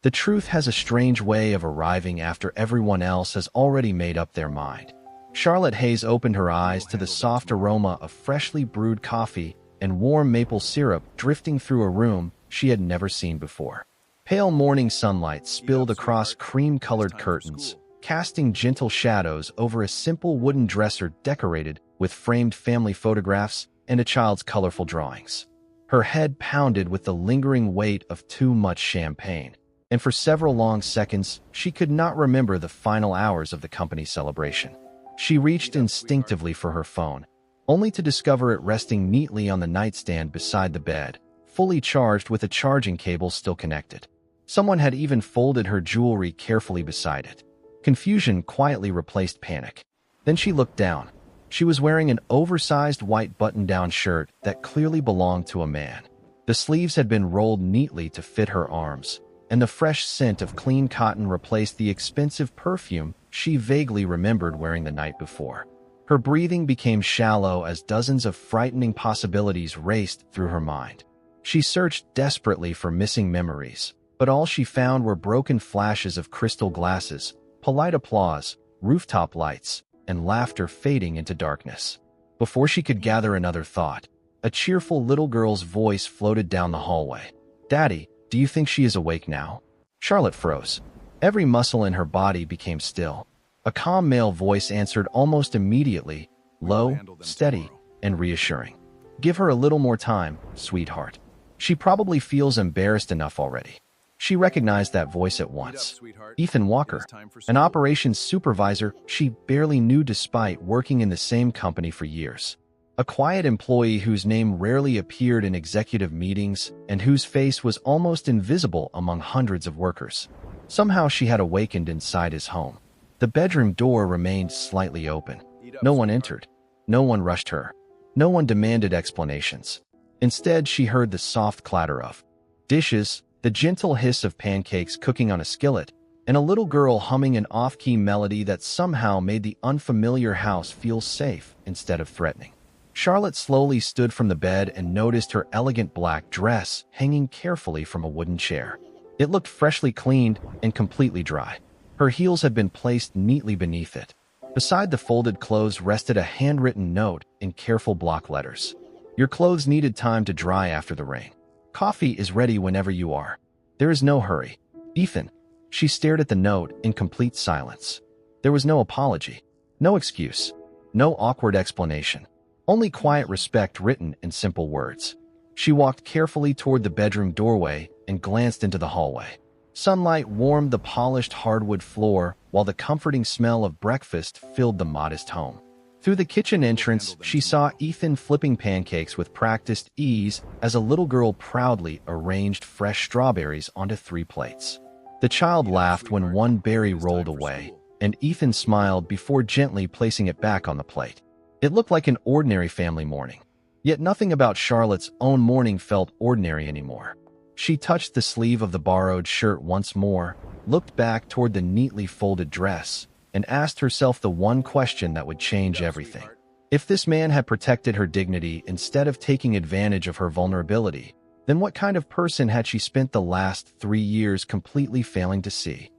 The truth has a strange way of arriving after everyone else has already made up their mind. Charlotte Hayes opened her eyes to the soft aroma of freshly brewed coffee and warm maple syrup drifting through a room she had never seen before. Pale morning sunlight spilled across cream-colored curtains, casting gentle shadows over a simple wooden dresser decorated with framed family photographs and a child's colorful drawings. Her head pounded with the lingering weight of too much champagne, and for several long seconds, she could not remember the final hours of the company celebration. She reached instinctively for her phone, only to discover it resting neatly on the nightstand beside the bed, fully charged with a charging cable still connected. Someone had even folded her jewelry carefully beside it. Confusion quietly replaced panic. Then she looked down. She was wearing an oversized white button-down shirt that clearly belonged to a man. The sleeves had been rolled neatly to fit her arms, and the fresh scent of clean cotton replaced the expensive perfume she vaguely remembered wearing the night before. Her breathing became shallow as dozens of frightening possibilities raced through her mind. She searched desperately for missing memories, but all she found were broken flashes of crystal glasses, polite applause, rooftop lights, and laughter fading into darkness. Before she could gather another thought, a cheerful little girl's voice floated down the hallway. "Daddy, do you think she is awake now?" Charlotte froze. Every muscle in her body became still. A calm male voice answered almost immediately, low, steady, and reassuring. "Give her a little more time, sweetheart. She probably feels embarrassed enough already." She recognized that voice at once. Ethan Walker, an operations supervisor she barely knew despite working in the same company for years. A quiet employee whose name rarely appeared in executive meetings and whose face was almost invisible among hundreds of workers. Somehow she had awakened inside his home. The bedroom door remained slightly open. No one entered. No one rushed her. No one demanded explanations. Instead, she heard the soft clatter of dishes, the gentle hiss of pancakes cooking on a skillet, and a little girl humming an off-key melody that somehow made the unfamiliar house feel safe instead of threatening. Charlotte slowly stood from the bed and noticed her elegant black dress hanging carefully from a wooden chair. It looked freshly cleaned and completely dry. Her heels had been placed neatly beneath it. Beside the folded clothes rested a handwritten note in careful block letters. "Your clothes needed time to dry after the rain. Coffee is ready whenever you are. There is no hurry. Ethan." She stared at the note in complete silence. There was no apology, no excuse, no awkward explanation, only quiet respect written in simple words. She walked carefully toward the bedroom doorway and glanced into the hallway. Sunlight warmed the polished hardwood floor while the comforting smell of breakfast filled the modest home. Through the kitchen entrance, she saw Ethan flipping pancakes with practiced ease as a little girl proudly arranged fresh strawberries onto 3 plates. The child laughed when one berry rolled away, and Ethan smiled before gently placing it back on the plate. It looked like an ordinary family morning. Yet nothing about Charlotte's own morning felt ordinary anymore. She touched the sleeve of the borrowed shirt once more, looked back toward the neatly folded dress, and asked herself the one question that would change everything. If this man had protected her dignity instead of taking advantage of her vulnerability, then what kind of person had she spent the last 3 years completely failing to see?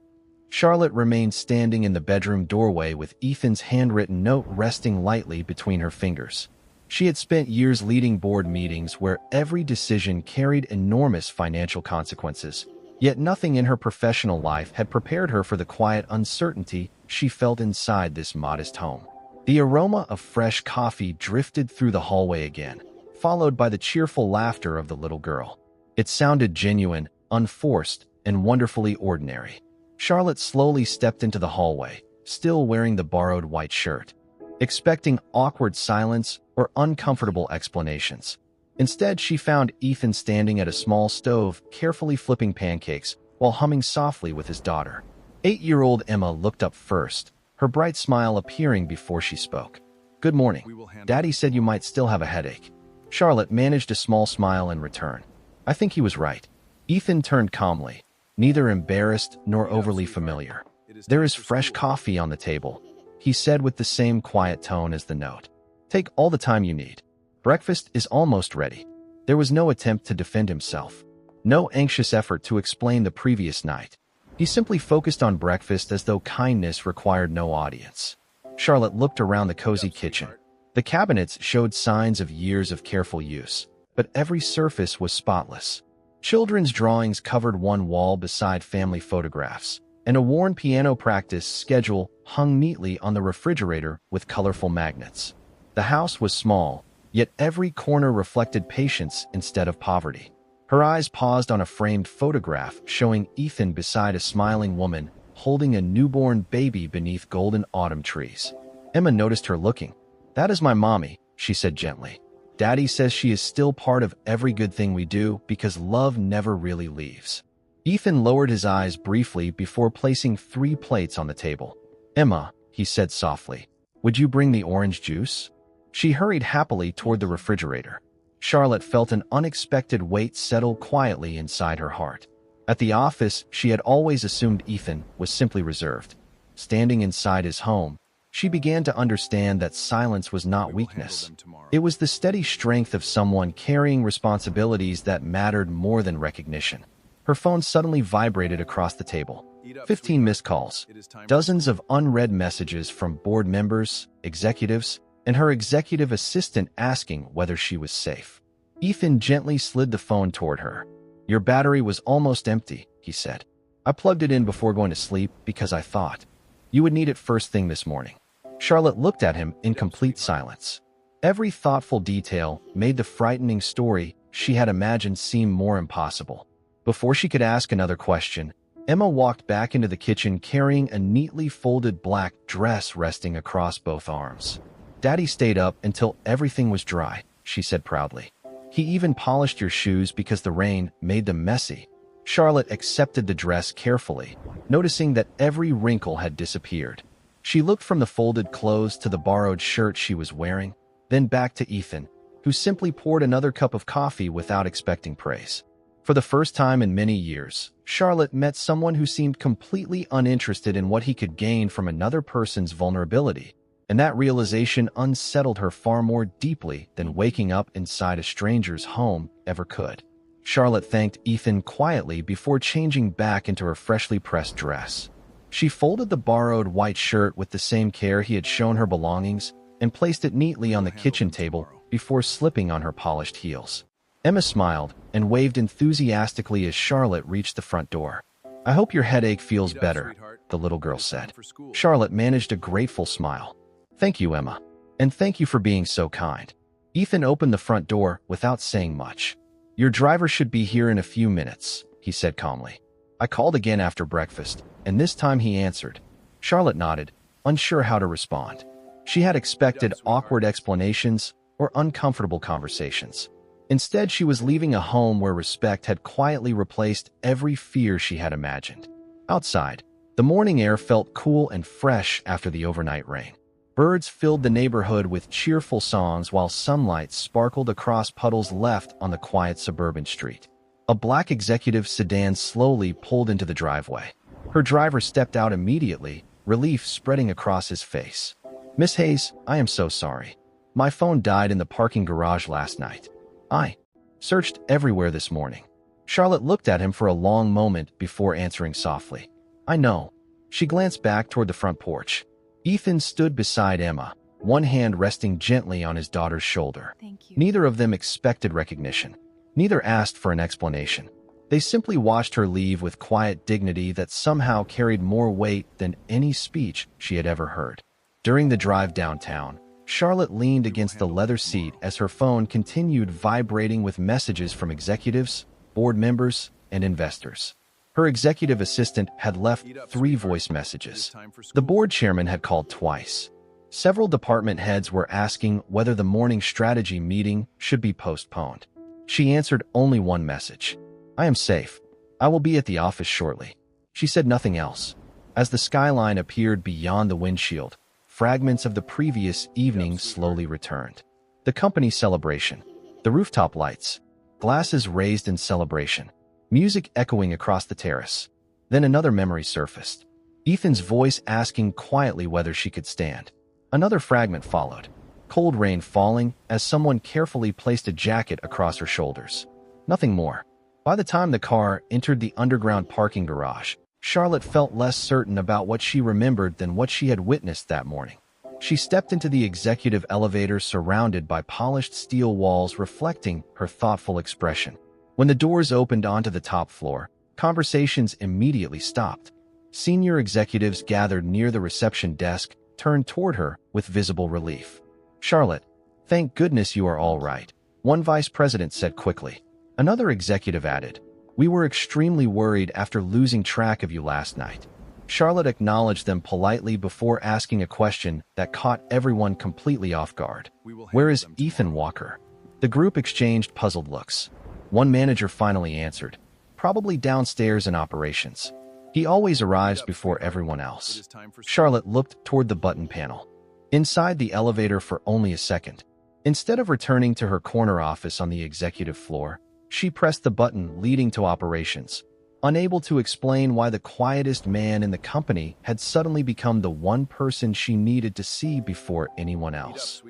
Charlotte remained standing in the bedroom doorway with Ethan's handwritten note resting lightly between her fingers. She had spent years leading board meetings where every decision carried enormous financial consequences, yet nothing in her professional life had prepared her for the quiet uncertainty she felt inside this modest home. The aroma of fresh coffee drifted through the hallway again, followed by the cheerful laughter of the little girl. It sounded genuine, unforced, and wonderfully ordinary. Charlotte slowly stepped into the hallway, still wearing the borrowed white shirt, expecting awkward silence or uncomfortable explanations. Instead, she found Ethan standing at a small stove, carefully flipping pancakes while humming softly with his daughter. 8-year-old Emma looked up first, her bright smile appearing before she spoke. "Good morning. Daddy said you might still have a headache." Charlotte managed a small smile in return. "I think he was right." Ethan turned calmly, neither embarrassed nor overly familiar. "There is fresh coffee on the table," he said with the same quiet tone as the note. "Take all the time you need. Breakfast is almost ready." There was no attempt to defend himself. No anxious effort to explain the previous night. He simply focused on breakfast as though kindness required no audience. Charlotte looked around the cozy kitchen. The cabinets showed signs of years of careful use, but every surface was spotless. Children's drawings covered one wall beside family photographs, and a worn piano practice schedule hung neatly on the refrigerator with colorful magnets. The house was small, yet every corner reflected patience instead of poverty. Her eyes paused on a framed photograph showing Ethan beside a smiling woman holding a newborn baby beneath golden autumn trees. Emma noticed her looking. "That is my mommy," she said gently. "Daddy says she is still part of every good thing we do because love never really leaves." Ethan lowered his eyes briefly before placing 3 plates on the table. "Emma," he said softly, "would you bring the orange juice?" She hurried happily toward the refrigerator. Charlotte felt an unexpected weight settle quietly inside her heart. At the office, she had always assumed Ethan was simply reserved. Standing inside his home, she began to understand that silence was not weakness. It was the steady strength of someone carrying responsibilities that mattered more than recognition. Her phone suddenly vibrated across the table. 15 missed calls, dozens of unread messages from board members, executives, and her executive assistant asking whether she was safe. Ethan gently slid the phone toward her. "Your battery was almost empty," he said. "I plugged it in before going to sleep because I thought you would need it first thing this morning." Charlotte looked at him in complete silence. Every thoughtful detail made the frightening story she had imagined seem more impossible. Before she could ask another question, Emma walked back into the kitchen carrying a neatly folded black dress resting across both arms. "Daddy stayed up until everything was dry," she said proudly. "He even polished your shoes because the rain made them messy." Charlotte accepted the dress carefully, noticing that every wrinkle had disappeared. She looked from the folded clothes to the borrowed shirt she was wearing, then back to Ethan, who simply poured another cup of coffee without expecting praise. For the first time in many years, Charlotte met someone who seemed completely uninterested in what he could gain from another person's vulnerability. And that realization unsettled her far more deeply than waking up inside a stranger's home ever could. Charlotte thanked Ethan quietly before changing back into her freshly pressed dress. She folded the borrowed white shirt with the same care he had shown her belongings and placed it neatly on the kitchen table before slipping on her polished heels. Emma smiled and waved enthusiastically as Charlotte reached the front door. "I hope your headache feels better," the little girl said. Charlotte managed a grateful smile. "Thank you, Emma. And thank you for being so kind." Ethan opened the front door without saying much. "Your driver should be here in a few minutes," he said calmly. "I called again after breakfast, and this time he answered." Charlotte nodded, unsure how to respond. She had expected awkward explanations or uncomfortable conversations. Instead, she was leaving a home where respect had quietly replaced every fear she had imagined. Outside, the morning air felt cool and fresh after the overnight rain. Birds filled the neighborhood with cheerful songs while sunlight sparkled across puddles left on the quiet suburban street. A black executive sedan slowly pulled into the driveway. Her driver stepped out immediately, relief spreading across his face. "Miss Hayes, I am so sorry. My phone died in the parking garage last night. I searched everywhere this morning." Charlotte looked at him for a long moment before answering softly. "I know." She glanced back toward the front porch. Ethan stood beside Emma, one hand resting gently on his daughter's shoulder. Thank you. Neither of them expected recognition. Neither asked for an explanation. They simply watched her leave with quiet dignity that somehow carried more weight than any speech she had ever heard. During the drive downtown, Charlotte leaned against the leather seat as her phone continued vibrating with messages from executives, board members, and investors. Her executive assistant had left 3 voice messages. The board chairman had called twice. Several department heads were asking whether the morning strategy meeting should be postponed. She answered only one message. "I am safe. I will be at the office shortly." She said nothing else. As the skyline appeared beyond the windshield, fragments of the previous evening slowly returned. The company celebration, the rooftop lights, glasses raised in celebration, music echoing across the terrace. Then another memory surfaced. Ethan's voice asking quietly whether she could stand. Another fragment followed. Cold rain falling as someone carefully placed a jacket across her shoulders. Nothing more. By the time the car entered the underground parking garage, Charlotte felt less certain about what she remembered than what she had witnessed that morning. She stepped into the executive elevator surrounded by polished steel walls reflecting her thoughtful expression. When the doors opened onto the top floor, conversations immediately stopped. Senior executives gathered near the reception desk turned toward her with visible relief. "Charlotte, thank goodness you are all right," one vice president said quickly. Another executive added, "We were extremely worried after losing track of you last night." Charlotte acknowledged them politely before asking a question that caught everyone completely off guard. "Where is Ethan Walker?" The group exchanged puzzled looks. One manager finally answered, "Probably downstairs in operations. He always arrives before everyone else." Charlotte looked toward the button panel. Inside the elevator for only a second. Instead of returning to her corner office on the executive floor, she pressed the button leading to operations, unable to explain why the quietest man in the company had suddenly become the one person she needed to see before anyone else.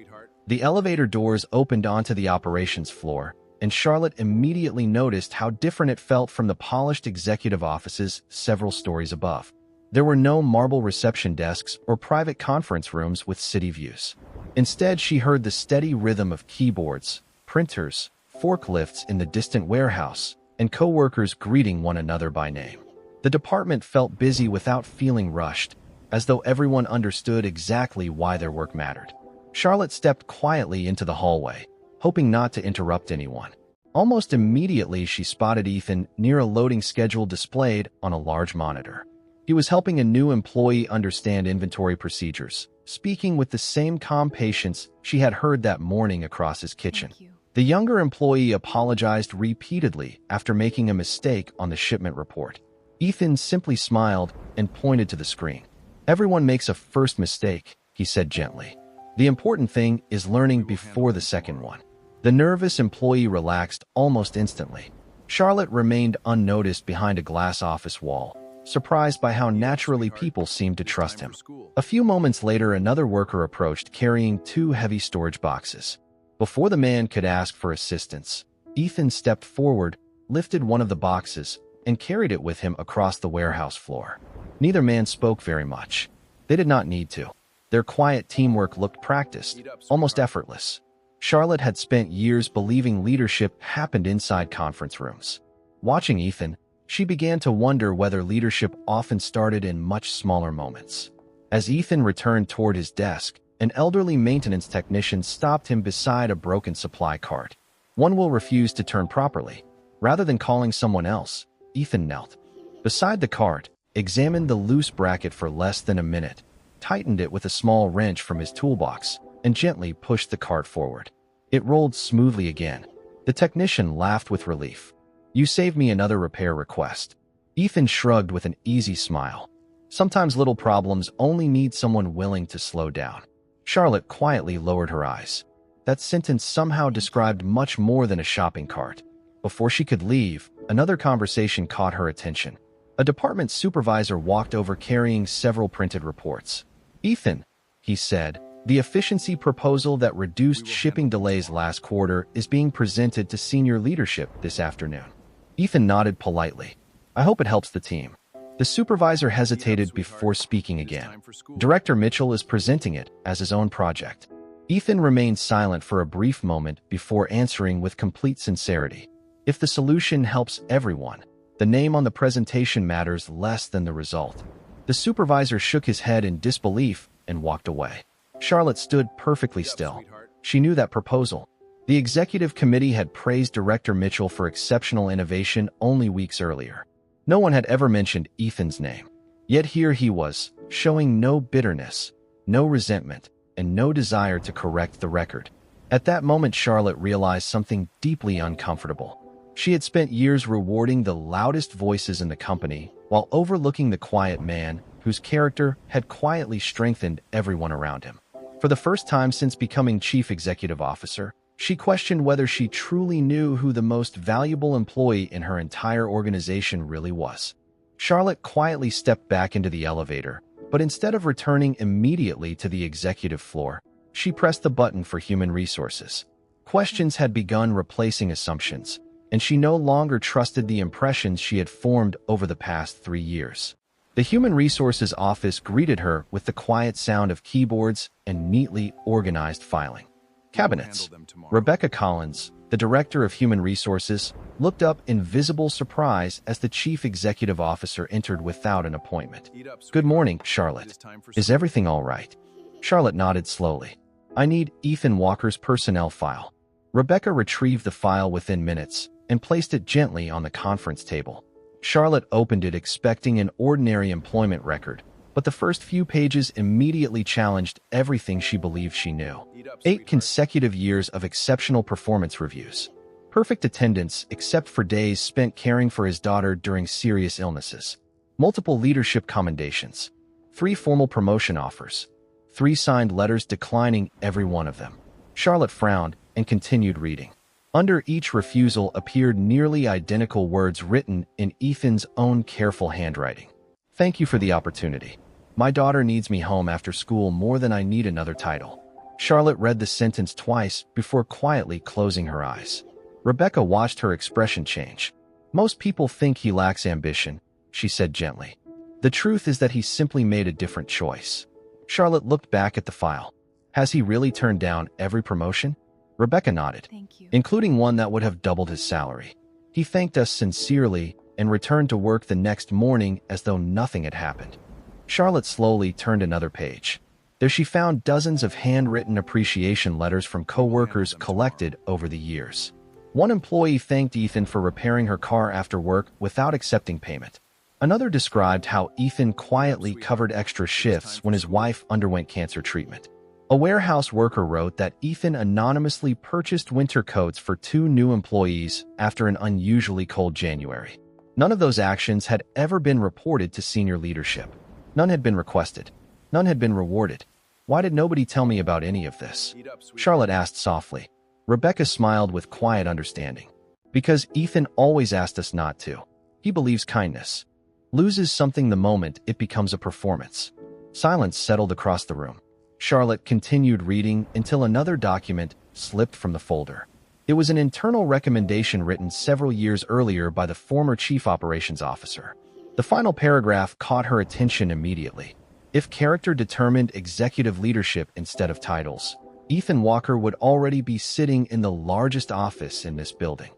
The elevator doors opened onto the operations floor, and Charlotte immediately noticed how different it felt from the polished executive offices several stories above. There were no marble reception desks or private conference rooms with city views. Instead, she heard the steady rhythm of keyboards, printers, forklifts in the distant warehouse, and co-workers greeting one another by name. The department felt busy without feeling rushed, as though everyone understood exactly why their work mattered. Charlotte stepped quietly into the hallway, hoping not to interrupt anyone. Almost immediately, she spotted Ethan near a loading schedule displayed on a large monitor. He was helping a new employee understand inventory procedures, speaking with the same calm patience she had heard that morning across his kitchen. The younger employee apologized repeatedly after making a mistake on the shipment report. Ethan simply smiled and pointed to the screen. "Everyone makes a first mistake," he said gently. "The important thing is learning before the second one." The nervous employee relaxed almost instantly. Charlotte remained unnoticed behind a glass office wall, surprised by how naturally people seemed to trust him. A few moments later, another worker approached carrying 2 heavy storage boxes. Before the man could ask for assistance, Ethan stepped forward, lifted one of the boxes, and carried it with him across the warehouse floor. Neither man spoke very much. They did not need to. Their quiet teamwork looked practiced, almost effortless. Charlotte had spent years believing leadership happened inside conference rooms. Watching Ethan, she began to wonder whether leadership often started in much smaller moments. As Ethan returned toward his desk, an elderly maintenance technician stopped him beside a broken supply cart. One will refuse to turn properly. Rather than calling someone else, Ethan knelt beside the cart, examined the loose bracket for less than a minute, tightened it with a small wrench from his toolbox, and gently pushed the cart forward. It rolled smoothly again. The technician laughed with relief. "You saved me another repair request." Ethan shrugged with an easy smile. Sometimes little problems only need someone willing to slow down. Charlotte quietly lowered her eyes. That sentence somehow described much more than a shopping cart. Before she could leave, another conversation caught her attention. A department supervisor walked over carrying several printed reports. "Ethan," he said, "the efficiency proposal that reduced shipping delays last quarter is being presented to senior leadership this afternoon." Ethan nodded politely. "I hope it helps the team." The supervisor hesitated before speaking again. "Director Mitchell is presenting it as his own project." Ethan remained silent for a brief moment before answering with complete sincerity. "If the solution helps everyone, the name on the presentation matters less than the result." The supervisor shook his head in disbelief and walked away. Charlotte stood perfectly still. She knew that proposal. The executive committee had praised Director Mitchell for exceptional innovation only weeks earlier. No one had ever mentioned Ethan's name. Yet here he was, showing no bitterness, no resentment, and no desire to correct the record. At that moment, Charlotte realized something deeply uncomfortable. She had spent years rewarding the loudest voices in the company while overlooking the quiet man whose character had quietly strengthened everyone around him. For the first time since becoming chief executive officer, she questioned whether she truly knew who the most valuable employee in her entire organization really was. Charlotte quietly stepped back into the elevator, but instead of returning immediately to the executive floor, she pressed the button for human resources. Questions had begun replacing assumptions. and she no longer trusted the impressions she had formed over the past 3 years. The Human Resources office greeted her with the quiet sound of keyboards and neatly organized filing cabinets. Rebecca Collins, the director of Human Resources, looked up in visible surprise as the chief executive officer entered without an appointment. "Good morning, Charlotte. Is everything all right?" Charlotte nodded slowly. "I need Ethan Walker's personnel file." Rebecca retrieved the file within minutes and placed it gently on the conference table. Charlotte opened it expecting an ordinary employment record, but the first few pages immediately challenged everything she believed she knew. 8 consecutive years of exceptional performance reviews. Perfect attendance except for days spent caring for his daughter during serious illnesses. Multiple leadership commendations. 3 formal promotion offers. 3 signed letters declining every one of them. Charlotte frowned and continued reading. Under each refusal appeared nearly identical words written in Ethan's own careful handwriting. "Thank you for the opportunity. My daughter needs me home after school more than I need another title." Charlotte read the sentence twice before quietly closing her eyes. Rebecca watched her expression change. "Most people think he lacks ambition," she said gently. "The truth is that he simply made a different choice." Charlotte looked back at the file. "Has he really turned down every promotion?" Rebecca nodded, including one that would have doubled his salary. "He thanked us sincerely and returned to work the next morning as though nothing had happened." Charlotte slowly turned another page. There she found dozens of handwritten appreciation letters from co-workers collected over the years. One employee thanked Ethan for repairing her car after work without accepting payment. Another described how Ethan quietly covered extra shifts when his wife underwent cancer treatment. A warehouse worker wrote that Ethan anonymously purchased winter coats for 2 new employees after an unusually cold January. None of those actions had ever been reported to senior leadership. None had been requested. None had been rewarded. "Why did nobody tell me about any of this?" Charlotte asked softly. Rebecca smiled with quiet understanding. "Because Ethan always asked us not to. He believes kindness loses something the moment it becomes a performance." Silence settled across the room. Charlotte continued reading until another document slipped from the folder. It was an internal recommendation written several years earlier by the former chief operations officer. The final paragraph caught her attention immediately. If character determined executive leadership instead of titles, Ethan Walker would already be sitting in the largest office in this building.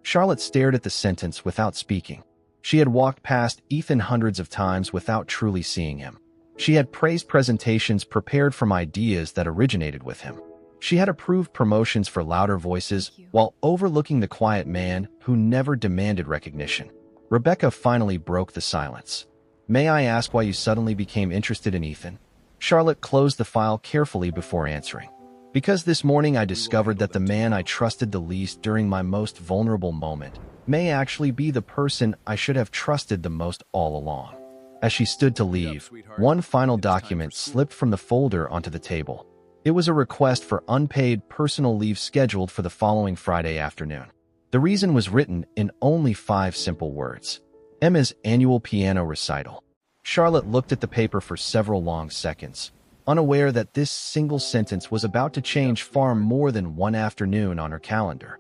Charlotte stared at the sentence without speaking. She had walked past Ethan hundreds of times without truly seeing him. She had praised presentations prepared from ideas that originated with him. She had approved promotions for louder voices while overlooking the quiet man who never demanded recognition. Rebecca finally broke the silence. "May I ask why you suddenly became interested in Ethan?" Charlotte closed the file carefully before answering. "Because this morning I discovered that the man I trusted the least during my most vulnerable moment may actually be the person I should have trusted the most all along." As she stood to leave, one final document slipped from the folder onto the table. It was a request for unpaid personal leave scheduled for the following Friday afternoon. The reason was written in only 5 simple words. Emma's annual piano recital. Charlotte looked at the paper for several long seconds, unaware that this single sentence was about to change far more than one afternoon on her calendar.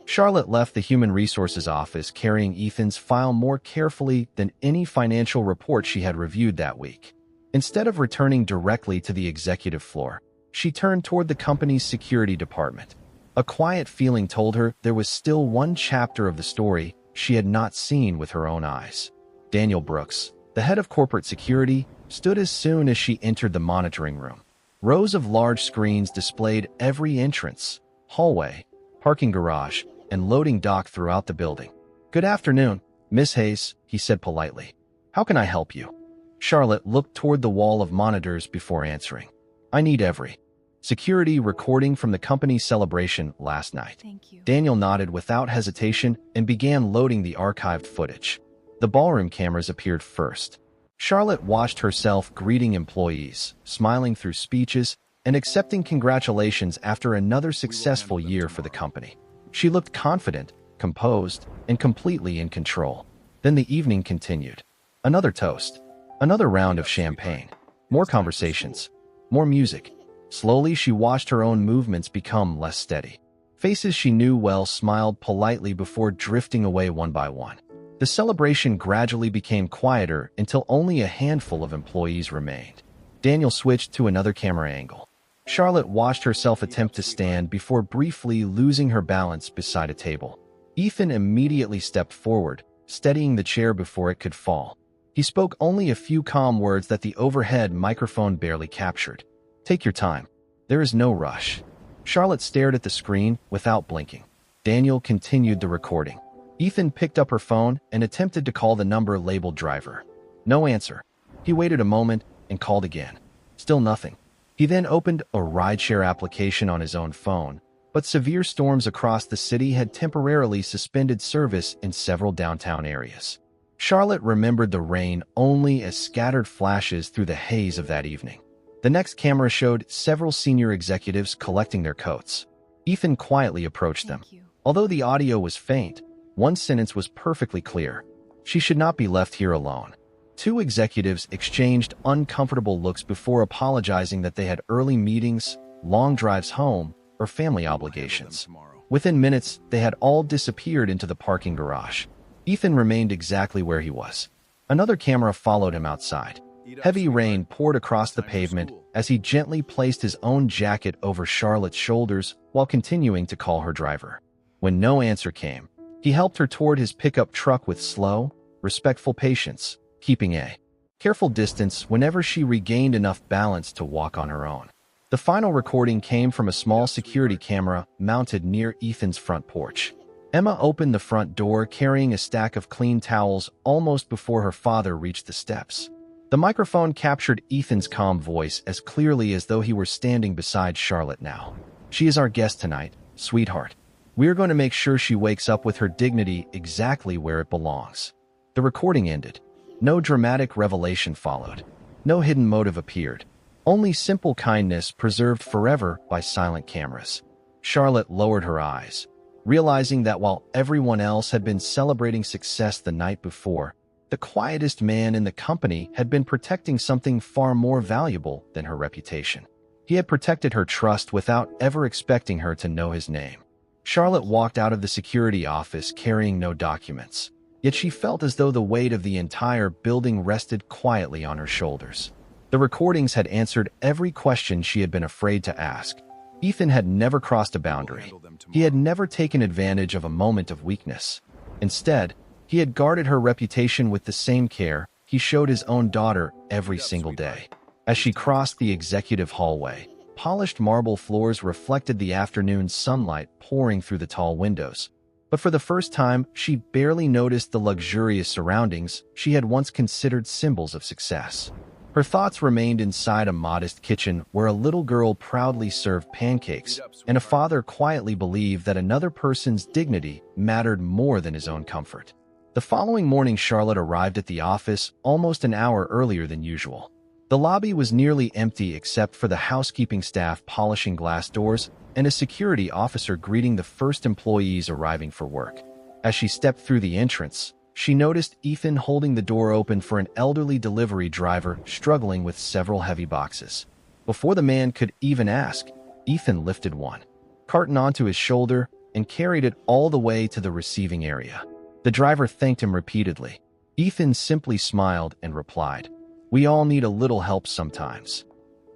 Charlotte left the Human Resources office carrying Ethan's file more carefully than any financial report she had reviewed that week. Instead of returning directly to the executive floor, she turned toward the company's security department. A quiet feeling told her there was still one chapter of the story she had not seen with her own eyes. Daniel Brooks, the head of corporate security, stood as soon as she entered the monitoring room. Rows of large screens displayed every entrance, hallway, parking garage, and loading dock throughout the building. "Good afternoon, Miss Hayes," he said politely. "How can I help you?" Charlotte looked toward the wall of monitors before answering. "I need every security recording from the company's celebration last night." Thank you. Daniel nodded without hesitation and began loading the archived footage. The ballroom cameras appeared first. Charlotte watched herself greeting employees, smiling through speeches, and accepting congratulations after another successful year for the company. She looked confident, composed, and completely in control. Then the evening continued. Another toast, another round of champagne, more conversations, more music. Slowly, she watched her own movements become less steady. Faces she knew well smiled politely before drifting away one by one. The celebration gradually became quieter until only a handful of employees remained. Daniel switched to another camera angle. Charlotte watched herself attempt to stand before briefly losing her balance beside a table. Ethan immediately stepped forward, steadying the chair before it could fall. He spoke only a few calm words that the overhead microphone barely captured. "Take your time. There is no rush." Charlotte stared at the screen without blinking. Daniel continued the recording. Ethan picked up her phone and attempted to call the number labeled driver. No answer. He waited a moment and called again. Still nothing. He then opened a rideshare application on his own phone, but severe storms across the city had temporarily suspended service in several downtown areas. Charlotte remembered the rain only as scattered flashes through the haze of that evening. The next camera showed several senior executives collecting their coats. Ethan quietly approached them. Although the audio was faint, one sentence was perfectly clear. She should not be left here alone. Two executives exchanged uncomfortable looks before apologizing that they had early meetings, long drives home, or family obligations. Within minutes, they had all disappeared into the parking garage. Ethan remained exactly where he was. Another camera followed him outside. Heavy rain poured across the pavement as he gently placed his own jacket over Charlotte's shoulders while continuing to call her driver. When no answer came, he helped her toward his pickup truck with slow, respectful patience, keeping a careful distance whenever she regained enough balance to walk on her own. The final recording came from a small security camera mounted near Ethan's front porch. Emma opened the front door carrying a stack of clean towels almost before her father reached the steps. The microphone captured Ethan's calm voice as clearly as though he were standing beside Charlotte now. "She is our guest tonight, sweetheart. We're going to make sure she wakes up with her dignity exactly where it belongs." The recording ended. No dramatic revelation followed. No hidden motive appeared. Only simple kindness preserved forever by silent cameras. Charlotte lowered her eyes, realizing that while everyone else had been celebrating success the night before, the quietest man in the company had been protecting something far more valuable than her reputation. He had protected her trust without ever expecting her to know his name. Charlotte walked out of the security office carrying no documents, yet she felt as though the weight of the entire building rested quietly on her shoulders. The recordings had answered every question she had been afraid to ask. Ethan had never crossed a boundary. He had never taken advantage of a moment of weakness. Instead, he had guarded her reputation with the same care he showed his own daughter every single day. As she crossed the executive hallway, polished marble floors reflected the afternoon sunlight pouring through the tall windows. But for the first time, she barely noticed the luxurious surroundings she had once considered symbols of success. Her thoughts remained inside a modest kitchen where a little girl proudly served pancakes, and a father quietly believed that another person's dignity mattered more than his own comfort. The following morning, Charlotte arrived at the office almost an hour earlier than usual. The lobby was nearly empty except for the housekeeping staff polishing glass doors and a security officer greeting the first employees arriving for work. As she stepped through the entrance, she noticed Ethan holding the door open for an elderly delivery driver struggling with several heavy boxes. Before the man could even ask, Ethan lifted one carton onto his shoulder and carried it all the way to the receiving area. The driver thanked him repeatedly. Ethan simply smiled and replied, "We all need a little help sometimes."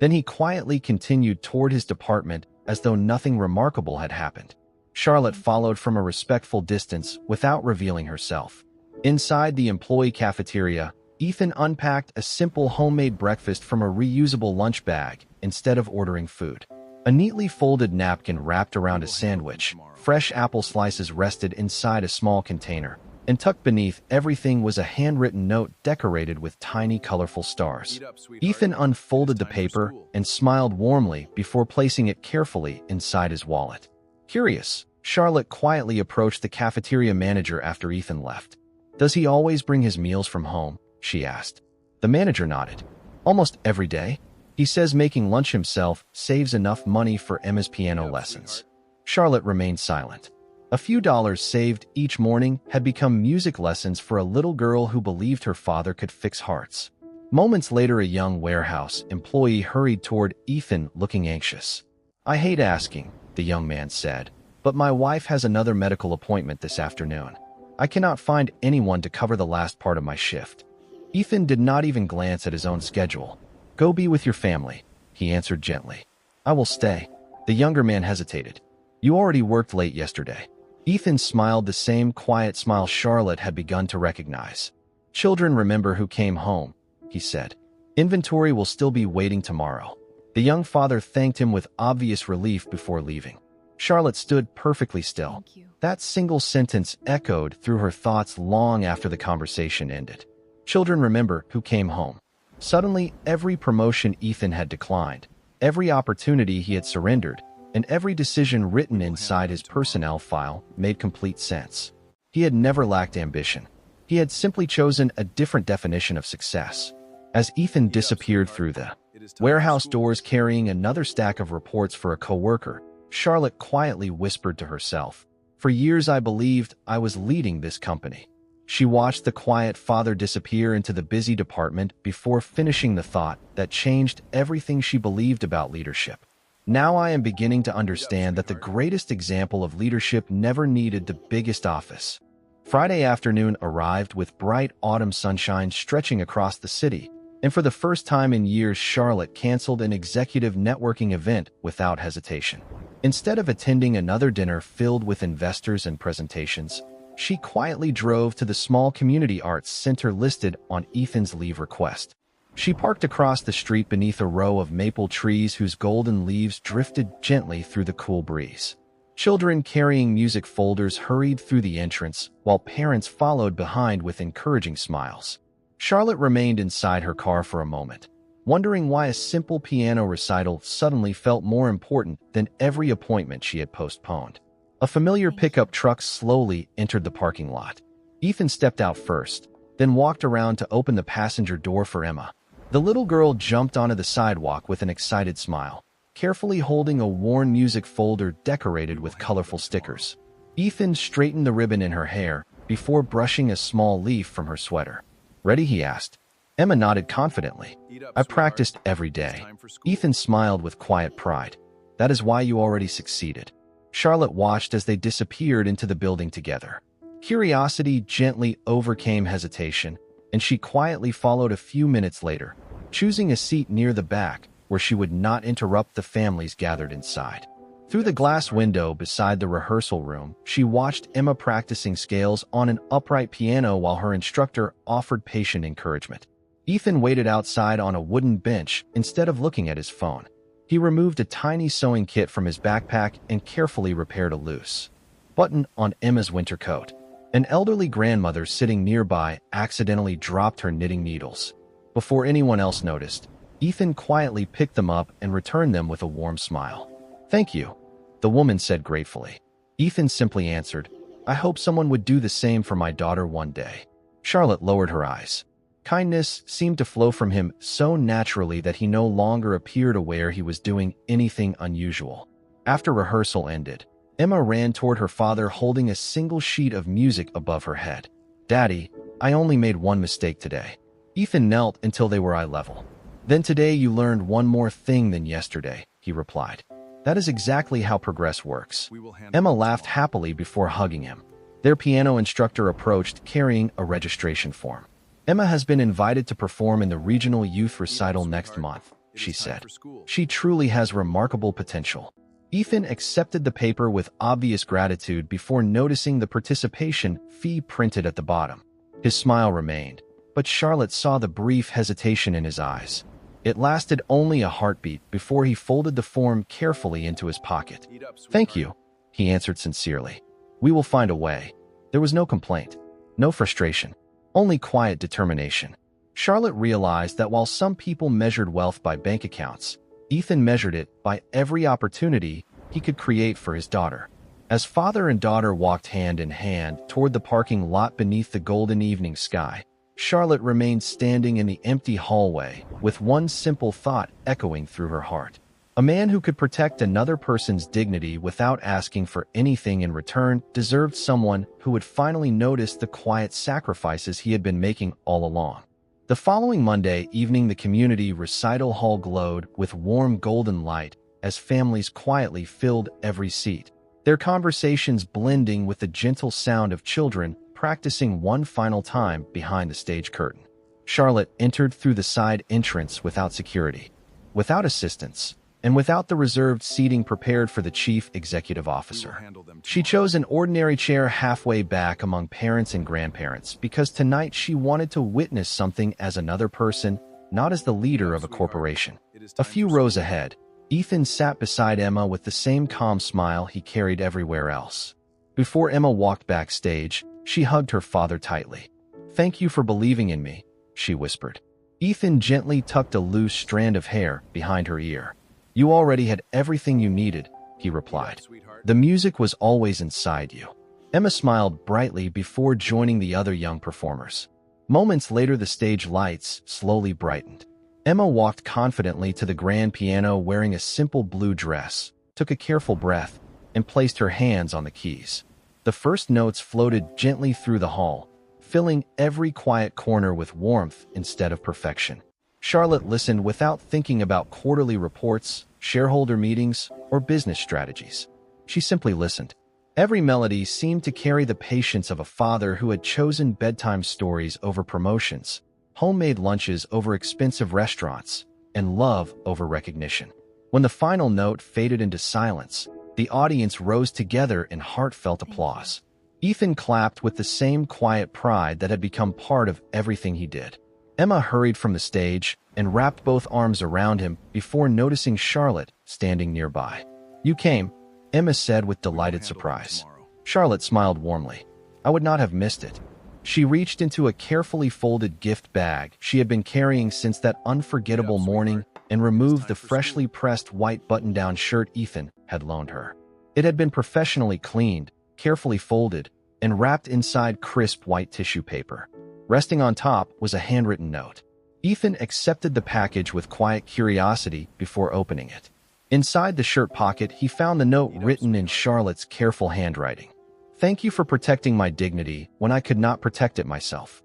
Then he quietly continued toward his department as though nothing remarkable had happened. Charlotte followed from a respectful distance without revealing herself. Inside the employee cafeteria, Ethan unpacked a simple homemade breakfast from a reusable lunch bag instead of ordering food. A neatly folded napkin wrapped around a sandwich, fresh apple slices rested inside a small container, and tucked beneath everything was a handwritten note decorated with tiny colorful stars. Ethan unfolded the paper and smiled warmly before placing it carefully inside his wallet. Curious, Charlotte quietly approached the cafeteria manager after Ethan left. "Does he always bring his meals from home?" she asked. The manager nodded. "Almost every day. He says making lunch himself saves enough money for Emma's piano lessons." Charlotte remained silent. A few dollars saved each morning had become music lessons for a little girl who believed her father could fix hearts. Moments later, a young warehouse employee hurried toward Ethan looking anxious. "I hate asking," the young man said, but my wife has another medical appointment this afternoon. I cannot find anyone to cover the last part of my shift." Ethan did not even glance at his own schedule. "Go be with your family," he answered gently. "I will stay." The younger man hesitated. "You already worked late yesterday." Ethan smiled the same quiet smile Charlotte had begun to recognize. "Children remember who came home," he said. "Inventory will still be waiting tomorrow." The young father thanked him with obvious relief before leaving. Charlotte stood perfectly still. Thank you. That single sentence echoed through her thoughts long after the conversation ended. Children remember who came home. Suddenly, every promotion Ethan had declined, every opportunity he had surrendered, and every decision written inside his personnel file made complete sense. He had never lacked ambition. He had simply chosen a different definition of success. As Ethan disappeared through the warehouse doors carrying another stack of reports for a coworker, Charlotte quietly whispered to herself, "For years I believed I was leading this company." She watched the quiet father disappear into the busy department before finishing the thought that changed everything she believed about leadership. "Now I am beginning to understand that the greatest example of leadership never needed the biggest office." Friday afternoon arrived with bright autumn sunshine stretching across the city, and for the first time in years Charlotte canceled an executive networking event without hesitation. Instead of attending another dinner filled with investors and presentations, she quietly drove to the small community arts center listed on Ethan's leave request. She parked across the street beneath a row of maple trees whose golden leaves drifted gently through the cool breeze. Children carrying music folders hurried through the entrance, while parents followed behind with encouraging smiles. Charlotte remained inside her car for a moment, wondering why a simple piano recital suddenly felt more important than every appointment she had postponed. A familiar pickup truck slowly entered the parking lot. Ethan stepped out first, then walked around to open the passenger door for Emma. The little girl jumped onto the sidewalk with an excited smile, carefully holding a worn music folder decorated with colorful stickers. Ethan straightened the ribbon in her hair before brushing a small leaf from her sweater. "Ready?" he asked. Emma nodded confidently. "I practiced every day." Ethan smiled with quiet pride. "That is why you already succeeded." Charlotte watched as they disappeared into the building together. Curiosity gently overcame hesitation, and she quietly followed a few minutes later, choosing a seat near the back where she would not interrupt the families gathered inside. Through the glass window beside the rehearsal room, she watched Emma practicing scales on an upright piano while her instructor offered patient encouragement. Ethan waited outside on a wooden bench instead of looking at his phone. He removed a tiny sewing kit from his backpack and carefully repaired a loose button on Emma's winter coat. An elderly grandmother sitting nearby accidentally dropped her knitting needles. Before anyone else noticed, Ethan quietly picked them up and returned them with a warm smile. "Thank you," the woman said gratefully. Ethan simply answered, "I hope someone would do the same for my daughter one day." Charlotte lowered her eyes. Kindness seemed to flow from him so naturally that he no longer appeared aware he was doing anything unusual. After rehearsal ended, Emma ran toward her father holding a single sheet of music above her head. "Daddy, I only made one mistake today." Ethan knelt until they were eye level. "Then today you learned one more thing than yesterday," he replied. "That is exactly how progress works." Emma laughed happily before hugging him. Their piano instructor approached carrying a registration form. "Emma has been invited to perform in the regional youth recital next month," she said. "She truly has remarkable potential." Ethan accepted the paper with obvious gratitude before noticing the participation fee printed at the bottom. His smile remained, but Charlotte saw the brief hesitation in his eyes. It lasted only a heartbeat before he folded the form carefully into his pocket. "Thank you," he answered sincerely. "We will find a way." There was no complaint, no frustration, only quiet determination. Charlotte realized that while some people measured wealth by bank accounts, Ethan measured it by every opportunity he could create for his daughter. As father and daughter walked hand in hand toward the parking lot beneath the golden evening sky, Charlotte remained standing in the empty hallway with one simple thought echoing through her heart. A man who could protect another person's dignity without asking for anything in return deserved someone who would finally notice the quiet sacrifices he had been making all along. The following Monday evening, the community recital hall glowed with warm golden light as families quietly filled every seat. their conversations blending with the gentle sound of children practicing one final time behind the stage curtain. Charlotte entered through the side entrance without security, without assistance, and without the reserved seating prepared for the chief executive officer. She chose an ordinary chair halfway back among parents and grandparents because tonight she wanted to witness something as another person, not as the leader of a corporation. A few rows ahead, Ethan sat beside Emma with the same calm smile he carried everywhere else. Before Emma walked backstage, she hugged her father tightly. "Thank you for believing in me," she whispered. Ethan gently tucked a loose strand of hair behind her ear. "You already had everything you needed," he replied. "The music was always inside you." Emma smiled brightly before joining the other young performers. Moments later, the stage lights slowly brightened. Emma walked confidently to the grand piano wearing a simple blue dress, took a careful breath, and placed her hands on the keys. The first notes floated gently through the hall, filling every quiet corner with warmth instead of perfection. Charlotte listened without thinking about quarterly reports, shareholder meetings, or business strategies. She simply listened. Every melody seemed to carry the patience of a father who had chosen bedtime stories over promotions, homemade lunches over expensive restaurants, and love over recognition. When the final note faded into silence, the audience rose together in heartfelt applause. Ethan clapped with the same quiet pride that had become part of everything he did. Emma hurried from the stage and wrapped both arms around him before noticing Charlotte standing nearby. "You came," Emma said with delighted surprise. Charlotte smiled warmly. "I would not have missed it." She reached into a carefully folded gift bag she had been carrying since that unforgettable morning and removed the freshly pressed white button-down shirt Ethan had loaned her. It had been professionally cleaned, carefully folded, and wrapped inside crisp white tissue paper. Resting on top was a handwritten note. Ethan accepted the package with quiet curiosity before opening it. Inside the shirt pocket, he found the note written in Charlotte's careful handwriting. "Thank you for protecting my dignity when I could not protect it myself.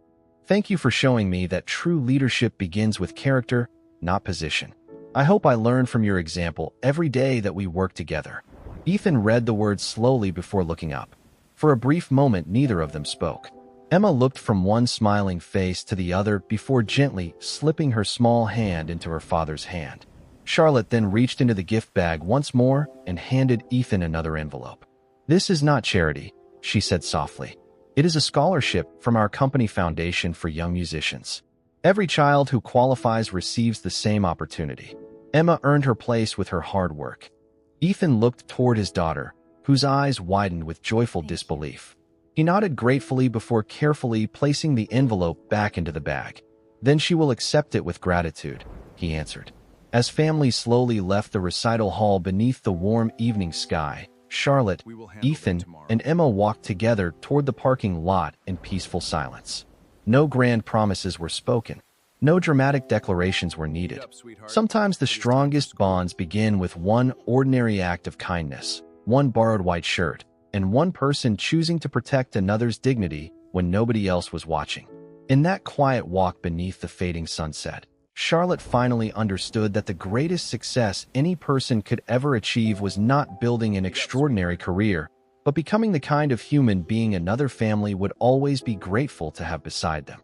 Thank you for showing me that true leadership begins with character, not position. I hope I learn from your example every day that we work together." Ethan read the words slowly before looking up. For a brief moment, neither of them spoke. Emma looked from one smiling face to the other before gently slipping her small hand into her father's hand. Charlotte then reached into the gift bag once more and handed Ethan another envelope. "This is not charity," she said softly. "It is a scholarship from our company foundation for young musicians. Every child who qualifies receives the same opportunity." Emma earned her place with her hard work. Ethan looked toward his daughter, whose eyes widened with joyful disbelief. He nodded gratefully before carefully placing the envelope back into the bag. "Then she will accept it with gratitude," he answered. As families slowly left the recital hall beneath the warm evening sky, Charlotte, Ethan, and Emma walked together toward the parking lot in peaceful silence. No grand promises were spoken. No dramatic declarations were needed. Sometimes the strongest bonds begin with one ordinary act of kindness, one borrowed white shirt, and one person choosing to protect another's dignity when nobody else was watching. In that quiet walk beneath the fading sunset, Charlotte finally understood that the greatest success any person could ever achieve was not building an extraordinary career, but becoming the kind of human being another family would always be grateful to have beside them.